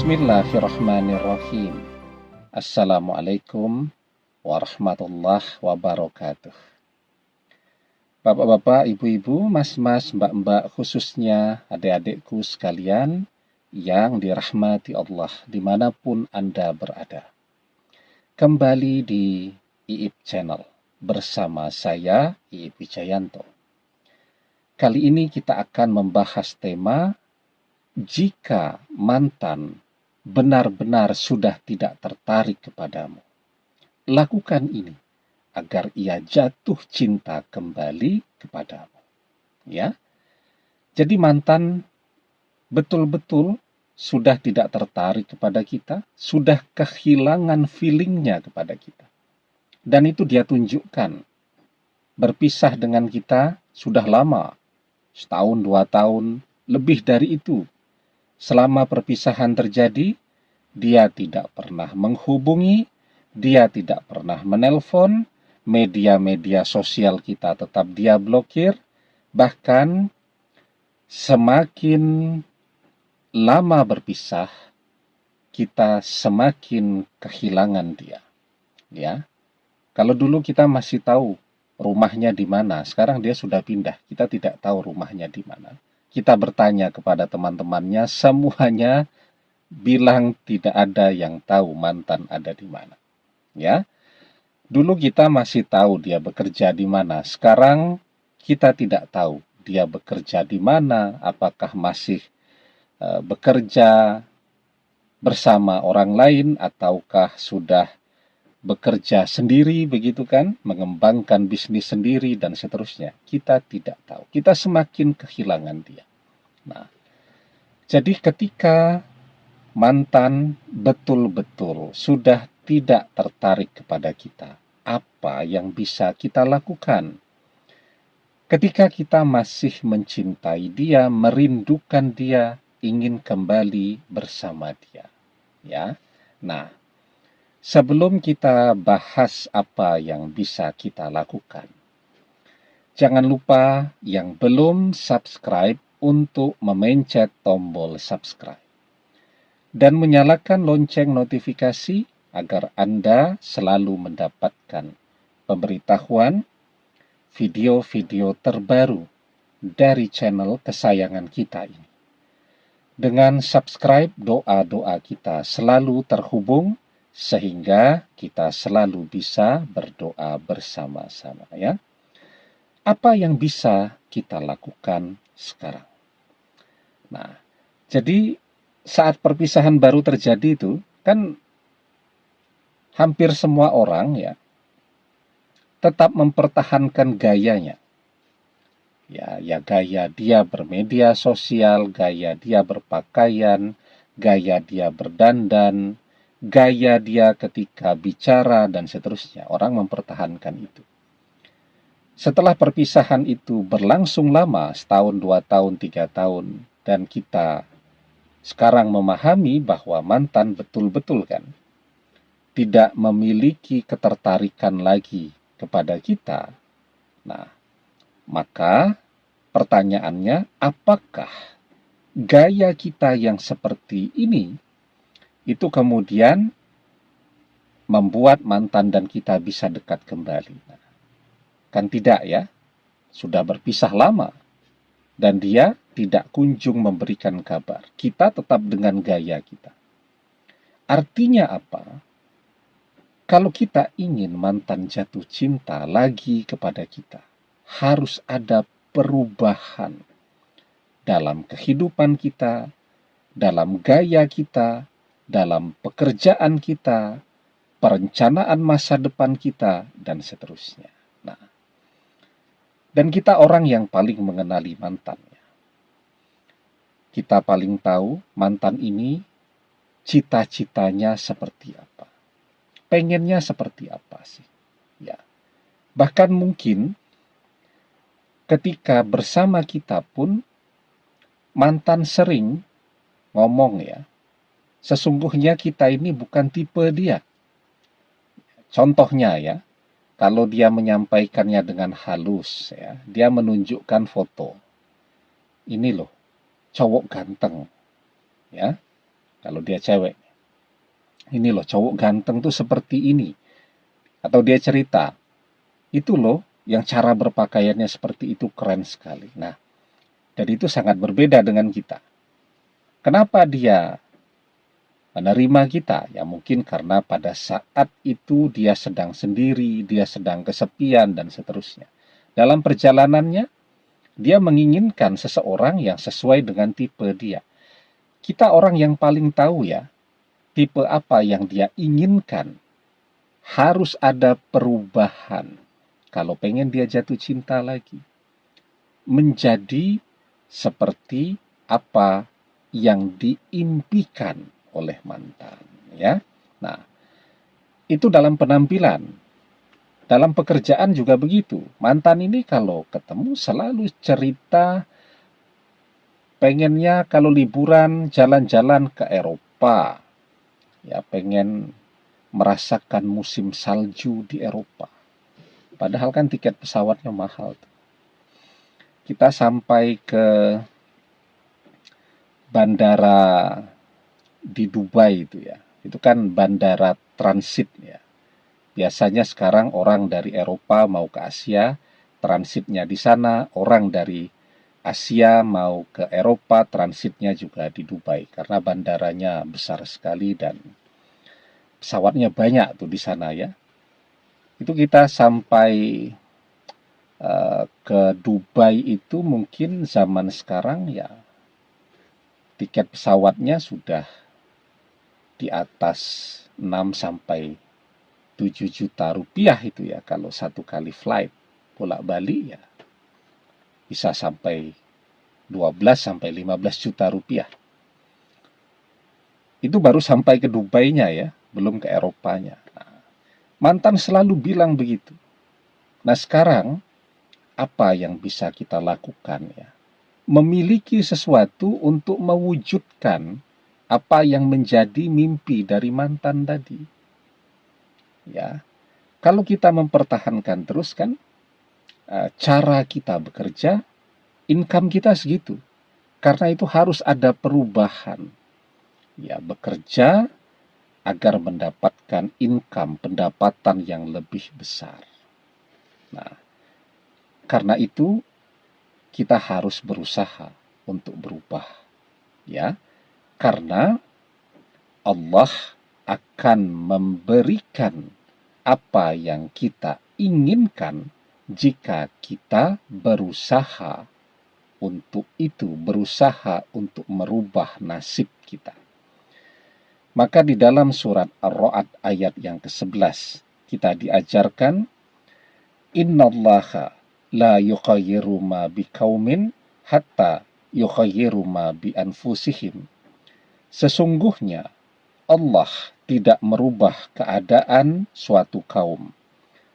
Bismillahirrahmanirrahim. Assalamualaikum warahmatullahi wabarakatuh. Bapak-bapak, ibu-ibu, mas-mas, mbak-mbak, khususnya adik-adikku sekalian yang dirahmati Allah dimanapun Anda berada. Kembali di IIP Channel bersama saya, IIP Wijayanto. Kali ini kita akan membahas tema jika mantan benar-benar sudah tidak tertarik kepadamu. Lakukan ini agar ia jatuh cinta kembali kepadamu. Ya. Jadi mantan betul-betul sudah tidak tertarik kepada kita, sudah kehilangan feelingnya kepada kita. Dan itu dia tunjukkan. Berpisah dengan kita sudah lama, setahun, 2 tahun, lebih dari itu. Selama perpisahan terjadi, dia tidak pernah menghubungi, dia tidak pernah menelpon, media-media sosial kita tetap dia blokir, bahkan semakin lama berpisah, kita semakin kehilangan dia. Ya, kalau dulu kita masih tahu rumahnya di mana, sekarang dia sudah pindah, kita tidak tahu rumahnya di mana. Kita bertanya kepada teman-temannya, semuanya bilang tidak ada yang tahu mantan ada di mana. Ya, dulu kita masih tahu dia bekerja di mana. Sekarang kita tidak tahu dia bekerja di mana. Apakah masih bekerja bersama orang lain ataukah sudah bekerja sendiri, begitu kan? Mengembangkan bisnis sendiri dan seterusnya. Kita tidak tahu. Kita semakin kehilangan dia. Nah, jadi ketika mantan betul-betul sudah tidak tertarik kepada kita, apa yang bisa kita lakukan? Ketika kita masih mencintai dia, merindukan dia, ingin kembali bersama dia. Ya. Nah, sebelum kita bahas apa yang bisa kita lakukan, jangan lupa yang belum subscribe untuk memencet tombol subscribe dan menyalakan lonceng notifikasi agar Anda selalu mendapatkan pemberitahuan video-video terbaru dari channel kesayangan kita ini. Dengan subscribe, doa-doa kita selalu terhubung sehingga kita selalu bisa berdoa bersama-sama, ya. Apa yang bisa kita lakukan sekarang? Nah, jadi saat perpisahan baru terjadi itu kan hampir semua orang ya tetap mempertahankan gayanya. Ya gaya dia bermedia sosial, gaya dia berpakaian, gaya dia berdandan, gaya dia ketika bicara dan seterusnya. Orang mempertahankan itu. Setelah perpisahan itu berlangsung lama, setahun, 2 tahun, 3 tahun, dan kita sekarang memahami bahwa mantan betul-betul kan tidak memiliki ketertarikan lagi kepada kita. Nah, maka pertanyaannya, apakah gaya kita yang seperti ini itu kemudian membuat mantan dan kita bisa dekat kembali? Nah, kan tidak ya, sudah berpisah lama dan dia tidak kunjung memberikan kabar. Kita tetap dengan gaya kita. Artinya apa? Kalau kita ingin mantan jatuh cinta lagi kepada kita, harus ada perubahan dalam kehidupan kita, dalam gaya kita, dalam pekerjaan kita, perencanaan masa depan kita, dan seterusnya. Nah, dan kita orang yang paling mengenali mantannya. Kita paling tahu mantan ini cita-citanya seperti apa. Pengennya seperti apa sih? Ya. Bahkan mungkin ketika bersama kita pun mantan sering ngomong ya, sesungguhnya kita ini bukan tipe dia. Contohnya ya, kalau dia menyampaikannya dengan halus ya, dia menunjukkan foto. Ini loh, cowok ganteng. Ya. kalau dia cewek. Ini loh, cowok ganteng tuh seperti ini. Atau dia cerita, itu loh yang cara berpakaiannya seperti itu keren sekali. Nah, dan itu sangat berbeda dengan kita. Kenapa dia menerima kita? Ya mungkin karena pada saat itu dia sedang sendiri, dia sedang kesepian, dan seterusnya. Dalam perjalanannya, dia menginginkan seseorang yang sesuai dengan tipe dia. Kita orang yang paling tahu ya, tipe apa yang dia inginkan. Harus ada perubahan kalau pengen dia jatuh cinta lagi. Menjadi seperti apa yang diimpikan oleh mantan, ya. Nah, itu dalam penampilan. Dalam pekerjaan juga begitu. Mantan ini kalau ketemu selalu cerita pengennya kalau liburan jalan-jalan ke Eropa. Ya, pengen merasakan musim salju di Eropa. Padahal kan tiket pesawatnya mahal. Kita sampai ke bandara di Dubai itu ya. Itu kan bandara transit ya. Biasanya sekarang orang dari Eropa mau ke Asia, transitnya di sana. Orang dari Asia mau ke Eropa, transitnya juga di Dubai. Karena bandaranya besar sekali dan pesawatnya banyak tuh di sana ya. Itu kita sampai ke Dubai itu mungkin zaman sekarang ya tiket pesawatnya sudah di atas 6 sampai 7 juta rupiah itu ya kalau satu kali flight bolak-balik ya bisa sampai 12 sampai 15 juta rupiah. Itu baru sampai ke Dubai-nya ya, belum ke Eropanya. Nah, mantan selalu bilang begitu. Nah, sekarang apa yang bisa kita lakukan ya? Memiliki sesuatu untuk mewujudkan apa yang menjadi mimpi dari mantan tadi. Ya, kalau kita mempertahankan terus kan, cara kita bekerja, income kita segitu. Karena itu harus ada perubahan. Ya, bekerja agar mendapatkan income, pendapatan yang lebih besar. Nah, karena itu kita harus berusaha untuk berubah. Ya, karena Allah akan memberikan apa yang kita inginkan jika kita berusaha untuk itu, berusaha untuk merubah nasib kita. Maka di dalam surat Ar-Ra'd ayat yang ke-11 kita diajarkan, innallaha la yughayyiru ma biqaumin hatta yughayyiru ma bi anfusihim. Sesungguhnya Allah tidak merubah keadaan suatu kaum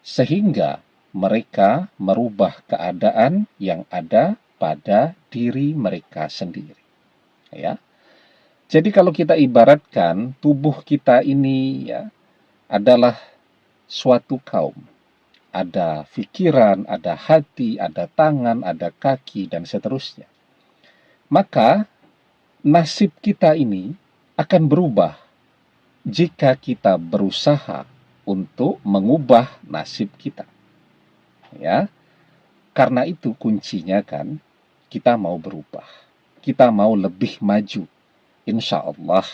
sehingga mereka merubah keadaan yang ada pada diri mereka sendiri. Ya. Jadi kalau kita ibaratkan tubuh kita ini ya adalah suatu kaum. Ada pikiran, ada hati, ada tangan, ada kaki, dan seterusnya. Maka nasib kita ini akan berubah jika kita berusaha untuk mengubah nasib kita. Ya, karena itu kuncinya kan kita mau berubah. Kita mau lebih maju. Insya Allah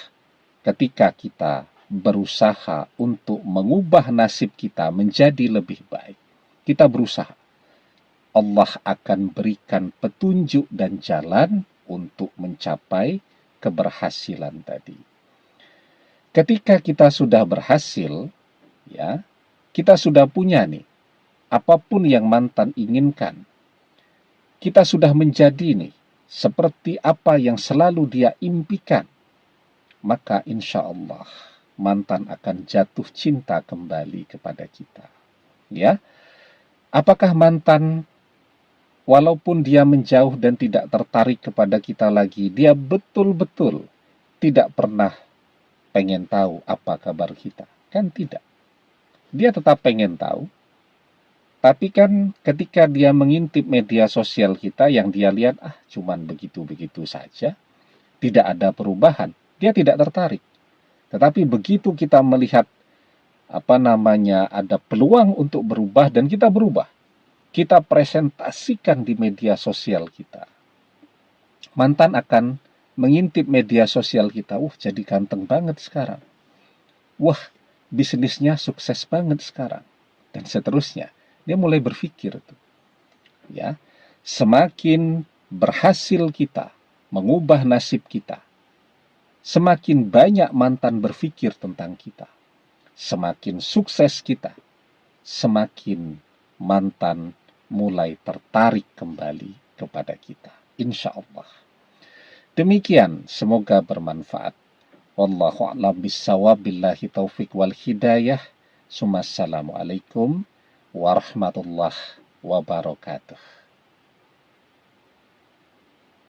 ketika kita berusaha untuk mengubah nasib kita menjadi lebih baik, kita berusaha, Allah akan berikan petunjuk dan jalan untuk mencapai keberhasilan tadi. Ketika kita sudah berhasil, ya, kita sudah punya nih, apapun yang mantan inginkan. Kita sudah menjadi nih, seperti apa yang selalu dia impikan. Maka insya Allah, mantan akan jatuh cinta kembali kepada kita. Ya, apakah mantan walaupun dia menjauh dan tidak tertarik kepada kita lagi, dia betul-betul tidak pernah pengen tahu apa kabar kita? Kan tidak. Dia tetap pengen tahu. Tapi kan ketika dia mengintip media sosial kita yang dia lihat, cuman begitu-begitu saja, tidak ada perubahan. dia tidak tertarik. Tetapi begitu kita melihat ada peluang untuk berubah dan kita berubah, kita presentasikan di media sosial kita, mantan akan mengintip media sosial kita, jadi ganteng banget sekarang, wah bisnisnya sukses banget sekarang, dan seterusnya. Dia mulai berpikir tuh, ya, semakin berhasil kita mengubah nasib kita, semakin banyak mantan berpikir tentang kita, semakin sukses kita, semakin mantan mulai tertarik kembali kepada kita, insya Allah. Demikian, semoga bermanfaat. Wallahu a'lam bissawab, billahi taufiq wal hidayah. Assalamualaikum warahmatullahi wabarakatuh.